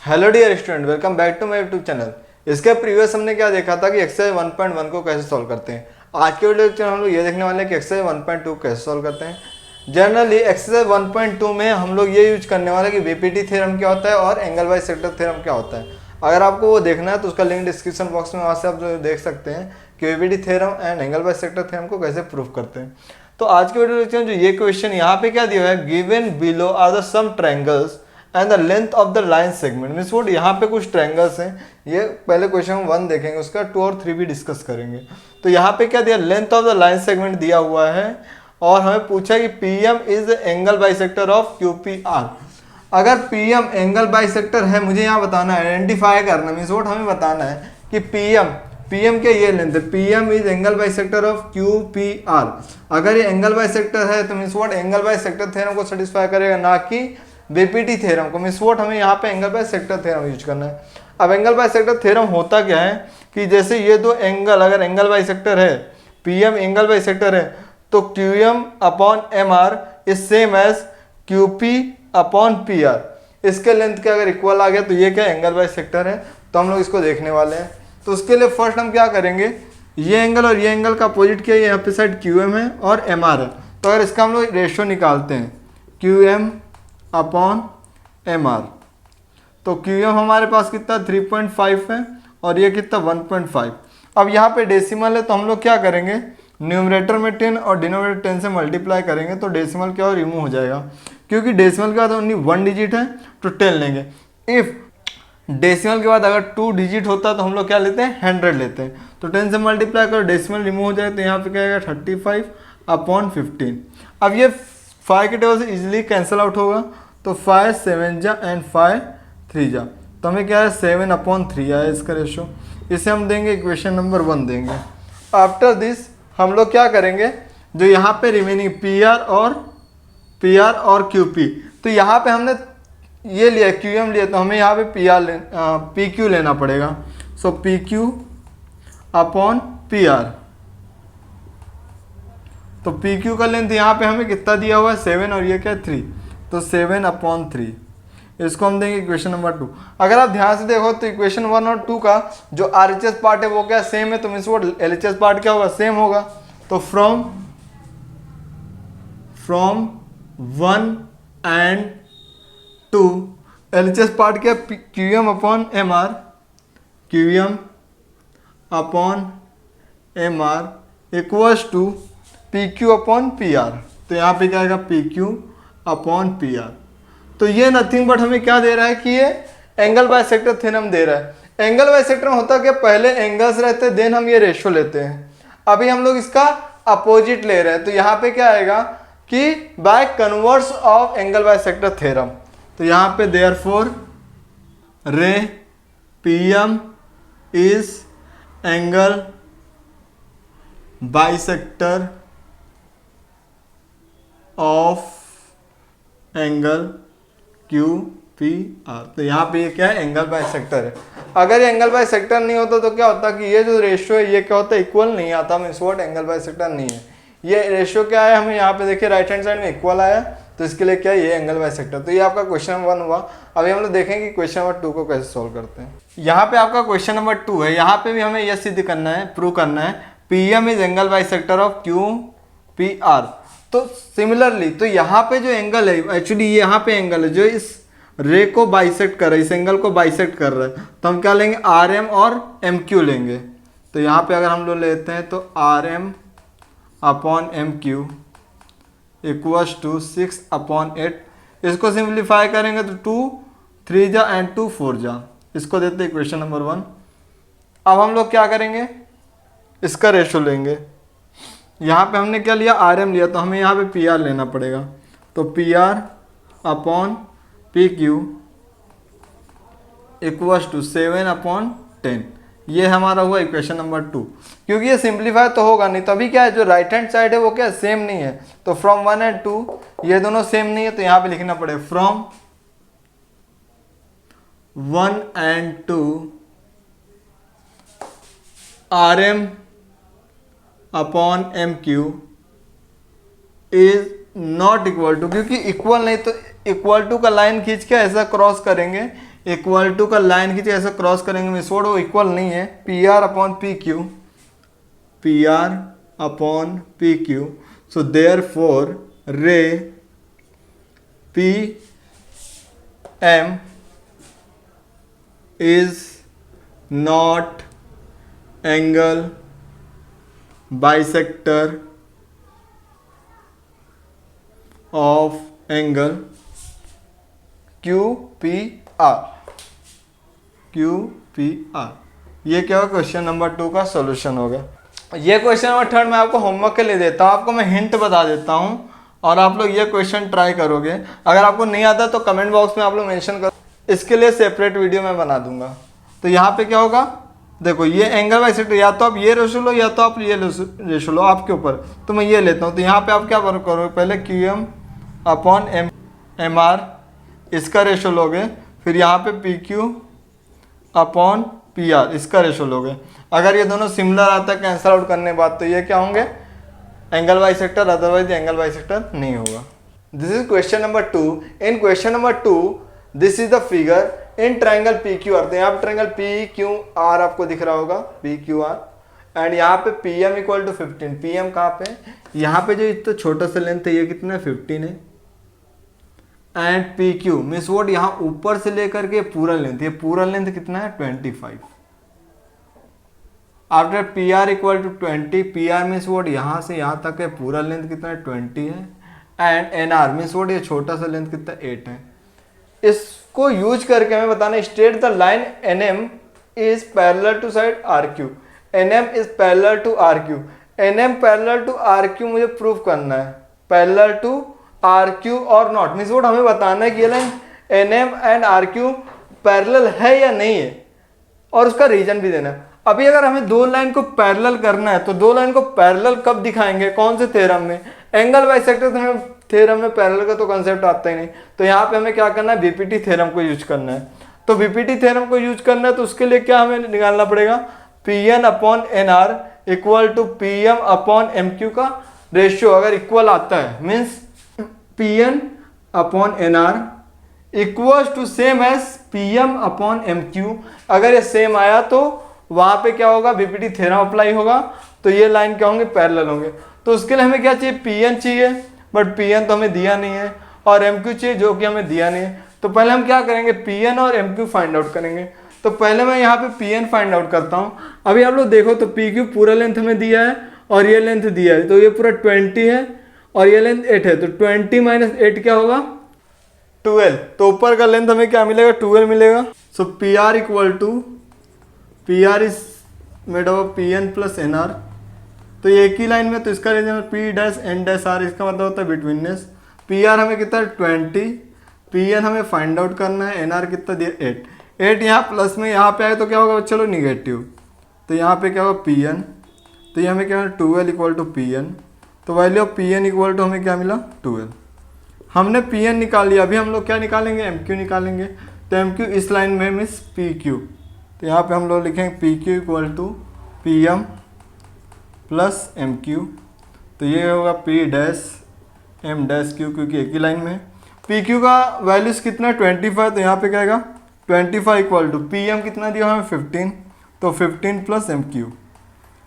Hello dear student, welcome back to my YouTube channel. इसके previous हमने क्या देखा था कि एक्सरसाइज 1.1 को कैसे सॉल्व करते हैं। आज के वीडियो लेक्चर हम लोग ये देखने वाले हैं कि एक्सरसाइज 1.2 कैसे सॉल्व करते हैं। जनरली एक्सरसाइज 1.2 में हम लोग ये यूज करने वाले कि बीपीटी थ्योरम क्या होता है और एंगल बाइसेक्टर थ्योरम क्या होता है। अगर आपको वो देखना है तो उसका लिंक डिस्क्रिप्शन बॉक्स में, वहाँ से आप देख सकते हैं कि BPT theorem and angle bisector theorem को कैसे प्रूव करते हैं। तो आज के वीडियो लेक्चर में जो ये क्वेश्चन यहाँ पे क्या दिया है, given below are the some triangles and the length of the line segment means what. यहाँ पे कुछ ट्रायंगल्स हैं, ये पहले क्वेश्चन 1 देखेंगे, उसका 2 और 3 भी डिस्कस करेंगे। तो यहाँ पे क्या दिया, length of the line segment दिया हुआ है और हमें पूछा कि PM is angle bisector of QPR. अगर पीएम एंगल बाइसेक्टर है, मुझे यहाँ बताना है, आइडेंटिफाई करना मीन्स वोट हमें बताना है कि पीएम के ये लेंथ है, PM is angle bisector of QPR. अगर ये एंगल बाइसेक्टर है तो means vote angle bisector theorem को सेटिस्फाई करेगा, ना कि बीपीटी थ्योरम को। मीन्स वोट हमें यहाँ पे एंगल बाइसेक्टर थ्योरम यूज करना है। अब एंगल बाइसेक्टर थ्योरम होता क्या है कि जैसे ये दो एंगल अगर एंगल बाइसेक्टर है, पीएम एंगल बाइसेक्टर है, तो QM upon M R is same as QP upon P R. इसके लेंथ के अगर इक्वल आ गया तो ये क्या एंगल बाइसेक्टर है। तो हम लोग इसको देखने वाले हैं। तो उसके लिए फर्स्ट हम क्या करेंगे, ये एंगल और ये एंगल का अपोजिट किया, यहाँ पे साइड क्यूएम है और एम आर है। तो अगर इसका हम लोग रेशियो निकालते हैं क्यूएम अपॉन एम आर, तो क्यूएम हमारे पास कितना 3.5 है और ये कितना 1.5। अब यहाँ पे डेसिमल है तो हम लोग क्या करेंगे, न्यूमरेटर में 10 और डिनोमिनेटर 10 से मल्टीप्लाई करेंगे तो डेसिमल क्या रिमूव हो जाएगा। क्योंकि डेसिमल के बाद ओनली 1 डिजिट है तो 10 लेंगे। इफ डेसिमल के बाद अगर 2 डिजिट होता तो हम लोग क्या लेते हैं, 100 लेते हैं। तो 10 से मल्टीप्लाई करो, डेसिमल रिमूव हो जाए तो यहाँ पे क्या आएगा 35 अपॉन 15। अब ये 5 के टेबल से इजीली कैंसिल आउट होगा, तो 5 7 जा एंड 5 3 जा, तो हमें क्या है 7/3 आया इसका रेशो। इसे हम देंगे इक्वेशन नंबर 1 देंगे। आफ्टर दिस हम लोग क्या करेंगे, जो यहाँ पे रिमेनिंग पी आर और क्यू पी, तो यहाँ पे हमने ये लिया क्यूएम लिया, तो हमें यहाँ पे पी क्यू लेना पड़ेगा। So P Q upon P R. तो पी क्यू का लेंथ यहाँ पे हमें कितना दिया हुआ है 7 और ये क्या 3, तो 7/3। इसको हम देंगे इक्वेशन नंबर 2। अगर आप ध्यान से देखो तो इक्वेशन 1 और 2 का जो आरएचएस पार्ट है वो क्या सेम है, तो मीन्स वो एलएचएस पार्ट क्या होगा, सेम होगा। तो फ्रॉम 1 एंड 2 एलएचएस पार्ट क्या, QM upon M R, QM upon M R equals to P Q upon P R. तो यहाँ पे क्या आएगा P Q upon P R. तो ये नथिंग बट हमें क्या दे रहा है कि ये एंगल बाइसेक्टर थ्योरम दे रहा है। एंगल बाइसेक्टर होता है कि पहले एंगल्स रहते हैं देन हम ये रेशियो लेते हैं। अभी हम लोग इसका अपोजिट ले रहे हैं, तो यहाँ पे क्या आएगा कि bye converse of angle bisector theorem. तो यहाँ पे देयरफॉर रे PM is angle bisector of angle Q P R. तो यहाँ पे ये क्या है, एंगल बाइसेक्टर है। अगर ये एंगल बाइसेक्टर नहीं होता तो क्या होता कि ये जो रेशियो है ये क्या होता है, इक्वल नहीं आता, मीन्स व्हाट एंगल बाइसेक्टर नहीं है। ये रेशियो क्या है, हमें यहाँ पे देखिए राइट हैंड साइड में इक्वल आया, तो इसके लिए क्या है ये एंगल बाइसेक्टर। तो ये आपका क्वेश्चन नंबर 1 हुआ। अभी हम लोग देखेंगे कि क्वेश्चन नंबर 2 को कैसे सॉल्व करते हैं। यहाँ पे आपका क्वेश्चन नंबर 2 है। यहाँ पे भी हमें यह सिद्ध करना है, प्रूव करना है PM is angle bisector of Q P R. तो सिमिलरली तो यहाँ पे जो एंगल है, एक्चुअली यहाँ पे एंगल है जो इस रे को बाइसेक्ट कर रहा है, इस एंगल को बाइसेक्ट कर रहा है, तो हम क्या लेंगे आर एम और एम क्यू लेंगे। तो यहाँ पे अगर हम लोग लेते हैं तो R M upon M Q equals to 6/8। इसको सिंप्लीफाई करेंगे तो 2 3 जा एंड 2 4 जा। इसको देते हैं इक्वेशन नंबर 1। अब हम लोग क्या करेंगे, इसका रेशो लेंगे। यहाँ पे हमने क्या लिया, आर एम लिया, तो हमें यहाँ पे पी आर लेना पड़ेगा। तो P R upon P Q equals to 7/10। ये हमारा हुआ इक्वेशन नंबर 2। क्योंकि ये सिंप्लीफाई तो होगा नहीं, तो अभी क्या है जो राइट हैंड साइड है वो क्या सेम नहीं है, तो फ्रॉम 1 एंड 2 ये दोनों सेम नहीं है, तो यहाँ पे लिखना पड़ेगा from 1 and 2 R M upon M Q is not equal to, क्योंकि इक्वल नहीं तो इक्वल टू का लाइन खींच के ऐसा क्रॉस करेंगे, इक्वल टू का लाइन की ऐसे क्रॉस करेंगे मिस वो इक्वल नहीं है, P R upon P Q, P R upon P Q. So therefore ray P M is not angle bisector of angle Q P R, Q P R. ये क्या होगा, question number 2 का solution होगा। ये question number 3 मैं आपको homework के लिए देता हूँ, आपको मैं हिंट बता देता हूँ और आप लोग ये क्वेश्चन ट्राई करोगे। अगर आपको नहीं आता तो कमेंट बॉक्स में आप लोग मेंशन करो, इसके लिए सेपरेट वीडियो मैं बना दूंगा। तो यहाँ पे क्या होगा, देखो ये एंगल बाइसेक्टर, या तो आप ये रेशो लो या तो आप ये रेशो लो, आपके ऊपर। तो मैं ये लेता हूँ। तो यहाँ पे आप क्या करोगे, पहले Q M upon M R इसका रेशो लोगे, फिर यहाँ पे P Q upon P R इसका रेशो लोगे। अगर ये दोनों सिमिलर आता है कैंसल आउट करने के बाद तो ये क्या होंगे, angle bisector, otherwise angle bisector नहीं होगा। This is question number 2। In question number 2 this is the figure in triangle P Q R. तो यहाँ पे ट्रायंगल पी क्यू आर आपको दिख रहा होगा, पी क्यू आर, एंड यहाँ पे P M equal to 15। P M कहाँ पे, यहाँ पे जो इतना छोटा सा लेंथ है ये कितना है, 15 है। And P Q means what यहाँ ऊपर से लेकर के पूरा लेंथ, ये पूरा लेंथ कितना है, 25। After P R equal to 20, P R means what यहाँ से यहाँ तक है, पूरा लेंथ कितना है, 20 है। And N R means what ये छोटा सा लेंथ कितना, 8 है। इसको यूज करके हमें बताना, state the line N M is parallel to side R Q. N M is parallel to R Q, N M parallel to R Q मुझे प्रूव करना है, पैरेलल टू आर क्यू और नॉट। मीन्स वोट हमें बताना है कि ये line N M and R Q parallel है या नहीं है, और उसका रीजन भी देना है। अभी अगर हमें दो लाइन को पैरेलल करना है तो दो लाइन को पैरेलल कब दिखाएंगे, कौन से थ्योरम में, एंगल बाइसेक्टर थ्योरम में पैरेलल का तो कंसेप्ट आता ही नहीं। तो यहाँ पे हमें क्या करना है, बीपीटी थ्योरम को यूज करना है। तो बीपीटी थ्योरम को यूज करना है तो उसके लिए क्या हमें निकालना पड़ेगा, P N upon N R equal to P M upon M Q का रेशियो अगर इक्वल आता है, means P N upon N R equal to same as P M upon M Q. अगर ये सेम आया तो वहां पे क्या होगा, बीपीटी थ्योरम अप्लाई होगा, तो ये लाइन क्या होंगे, पैरेलल होंगे। तो उसके लिए हमें क्या चाहिए, पीएन चाहिए, बट पीएन तो हमें दिया नहीं है, और एमक्यू चाहिए जो कि हमें दिया नहीं है। तो पहले हम क्या करेंगे, पीएन और एमक्यू फाइंड आउट करेंगे। तो पहले मैं यहाँ पे पीएन फाइंड आउट करता हूँ। अभी आप लोग देखो तो पी क्यू पूरा लेंथ हमें दिया है और ये लेंथ दिया है, तो ये पूरा 20 है और ये लेंथ 8 है। तो 20 माइनस 8 क्या होगा, 12। तो ऊपर का लेंथ हमें क्या मिलेगा, 12 मिलेगा। So P R equal to, P R is made of P N plus N R. तो ये एक ही लाइन में, तो इसका reason P dash N dash R, इसका मतलब होता है बिटवीननेस। पी आर हमें कितना 20, पी एन हमें फाइंड आउट करना है, एन आर कितना दिया 8। 8 यहाँ प्लस में यहाँ पे आए तो क्या होगा, चलो निगेटिव। तो यहाँ पे क्या होगा पी एन, तो ये हमें क्या 12 इक्वल टू पी एन। तो value of P N equal to हमें क्या मिला, 12। हमने पी एन निकाल लिया। अभी हम लोग क्या निकालेंगे, एम क्यू निकालेंगे। तो एम क्यू इस लाइन में मीन्स पी क्यू, तो यहाँ पे हम लोग लिखेंगे P Q equal to P M plus M Q. तो ये होगा P dash M dash Q, क्योंकि एक ही लाइन में। पी क्यू का वैल्यूज कितना 25, तो यहाँ पे क्या आएगा 25 इक्वल टू पी एम कितना दिया हमें 15, तो 15 प्लस एम क्यू।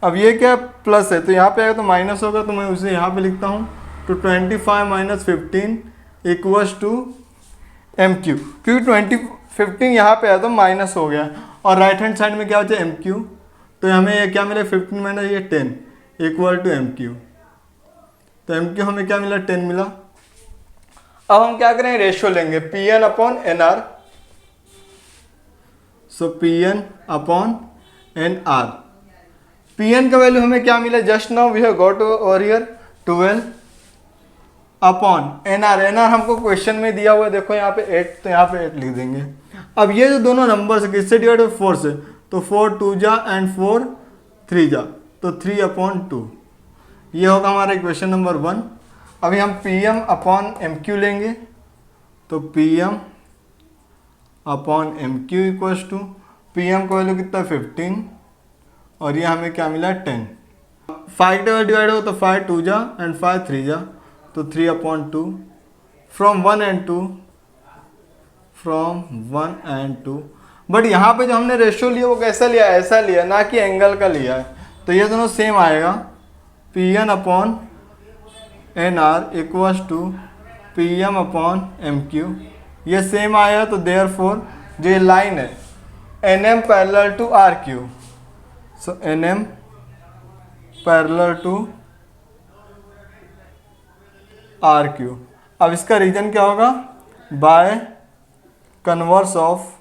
अब ये क्या प्लस है तो यहाँ पे आएगा तो माइनस होगा, तो मैं उसे यहाँ पे लिखता हूँ। तो 25 minus 15 equals to M Q, क्योंकि 15 यहाँ पे आया तो माइनस हो गया, और राइट हैंड साइड में क्या हो जाए एम क्यू। तो हमें ये क्या मिला 15 माइनस ये 10 इक्वल टू एम क्यू। तो एम क्यू हमें क्या मिला 10 मिला। अब हम क्या करेंगे, रेशियो लेंगे P N upon N R. So P N upon N R, P N का वैल्यू हमें क्या मिला, just now we have got over here 12 upon N R. N R हमको क्वेश्चन में दिया हुआ है, देखो यहाँ पे 8, तो यहाँ पे 8 लिख देंगे। अब ये जो दोनों नंबर है किससे डिवाइड हो, 4 से, तो 4 2 जा एंड 4 3 जा, तो 3 अपॉन 2। ये होगा हमारा इक्वेशन नंबर 1। अभी हम P M upon M Q लेंगे, तो P M upon M Q equals to, P M का वैल्यू कितना 15 और ये हमें क्या मिला 10। 5 डिवाइड हो तो 5 2 जा एंड 5 3 जा, तो 3 upon 2। From 1 and 2 from 1 and 2। But यहाँ पे जो हमने रेशियो लिया वो कैसा लिया, ऐसा लिया, ना कि एंगल का लिया है। तो ये दोनों सेम आएगा, P N upon N R equals to P M upon M Q. ये सेम आया, तो देयर फोर जो ये लाइन है N M parallel to R Q, so N M parallel to R Q. अब इसका रीजन क्या होगा, by converse of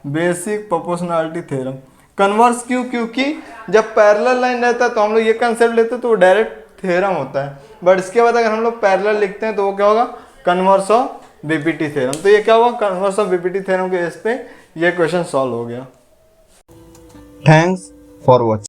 basic proportionality theorem. Converse क्यों, क्योंकि जब पैरेलल लाइन रहता है तो हम लोग ये कंसेप्ट लेते हैं तो वो डायरेक्ट थ्योरम होता है, बट इसके बाद अगर हम लोग पैरेलल लिखते हैं तो वो क्या होगा, कन्वर्स ऑफ बीपीटी थ्योरम। तो ये क्या हुआ, कन्वर्स ऑफ बीपीटी थ्योरम के बेस पे ये क्वेश्चन सॉल्व हो गया। Thanks for watching.